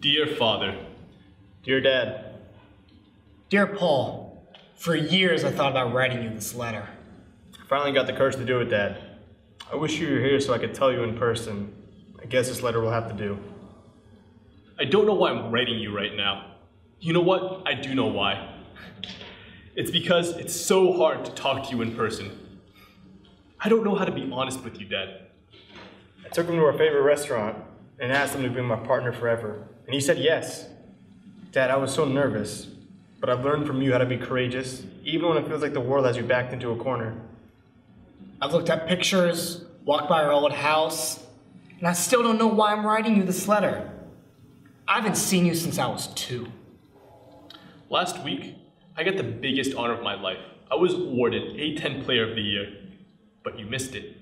Dear Father. Dear Dad. Dear Paul, for years I thought about writing you this letter. I finally got the courage to do it, Dad. I wish you were here so I could tell you in person. I guess this letter will have to do. I don't know why I'm writing you right now. You know what? I do know why. It's because it's so hard to talk to you in person. I don't know how to be honest with you, Dad. I took him to our favorite restaurant and asked him to be my partner forever. And he said yes. Dad, I was so nervous, but I've learned from you how to be courageous, even when it feels like the world has you backed into a corner. I've looked at pictures, walked by our old house, and I still don't know why I'm writing you this letter. I haven't seen you since I was 2. Last week, I got the biggest honor of my life. I was awarded A10 Player of the Year, but you missed it.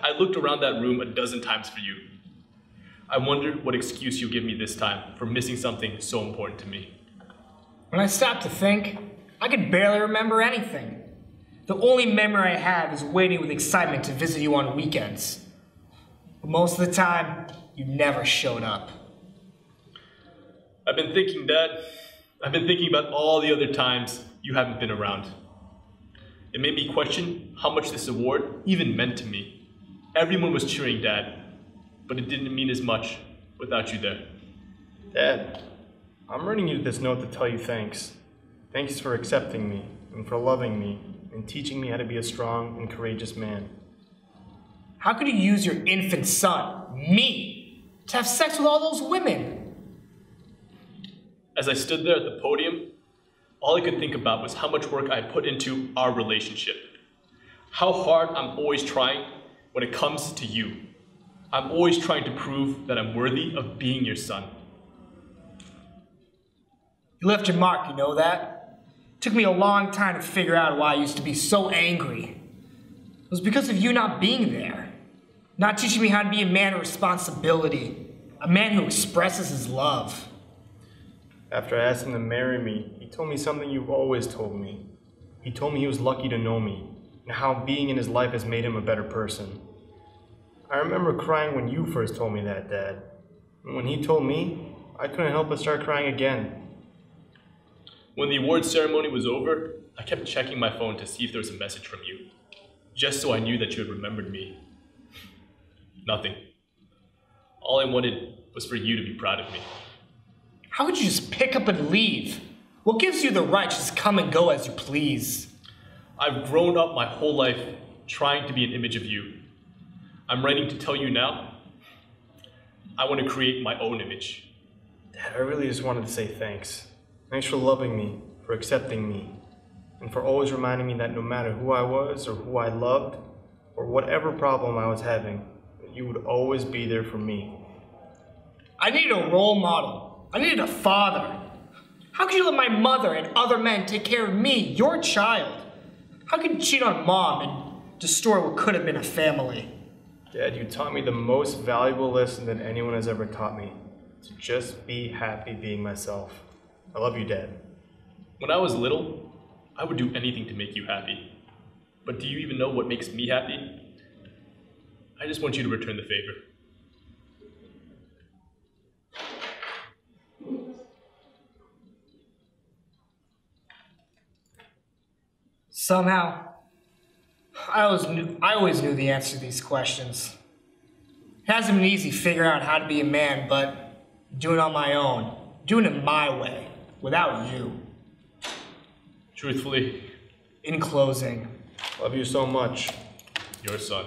I looked around that room a dozen times for you. I wondered what excuse you'll give me this time for missing something so important to me. When I stopped to think, I could barely remember anything. The only memory I have is waiting with excitement to visit you on weekends. But most of the time, you never showed up. I've been thinking, Dad. I've been thinking about all the other times you haven't been around. It made me question how much this award even meant to me. Everyone was cheering, Dad, but it didn't mean as much without you there. Dad, I'm writing you this note to tell you thanks. Thanks for accepting me and for loving me and teaching me how to be a strong and courageous man. How could you use your infant son, me, to have sex with all those women? As I stood there at the podium, all I could think about was how much work I put into our relationship. How hard I'm always trying when it comes to you. I'm always trying to prove that I'm worthy of being your son. You left your mark, you know that? It took me a long time to figure out why I used to be so angry. It was because of you not being there. Not teaching me how to be a man of responsibility. A man who expresses his love. After I asked him to marry me, he told me something you've always told me. He told me he was lucky to know me, and how being in his life has made him a better person. I remember crying when you first told me that, Dad. And when he told me, I couldn't help but start crying again. When the award ceremony was over, I kept checking my phone to see if there was a message from you, just so I knew that you had remembered me. Nothing. All I wanted was for you to be proud of me. How could you just pick up and leave? What gives you the right to just come and go as you please? I've grown up my whole life trying to be an image of you. I'm writing to tell you now, I want to create my own image. Dad, I really just wanted to say thanks. Thanks for loving me, for accepting me, and for always reminding me that no matter who I was or who I loved, or whatever problem I was having, you would always be there for me. I needed a role model. I needed a father. How could you let my mother and other men take care of me, your child? How could you cheat on Mom and destroy what could have been a family? Dad, you taught me the most valuable lesson that anyone has ever taught me. To just be happy being myself. I love you, Dad. When I was little, I would do anything to make you happy. But do you even know what makes me happy? I just want you to return the favor. Somehow, I always knew the answer to these questions. It hasn't been easy figuring out how to be a man, but doing it on my own, doing it my way, without you. Truthfully, in closing, love you so much. Your son.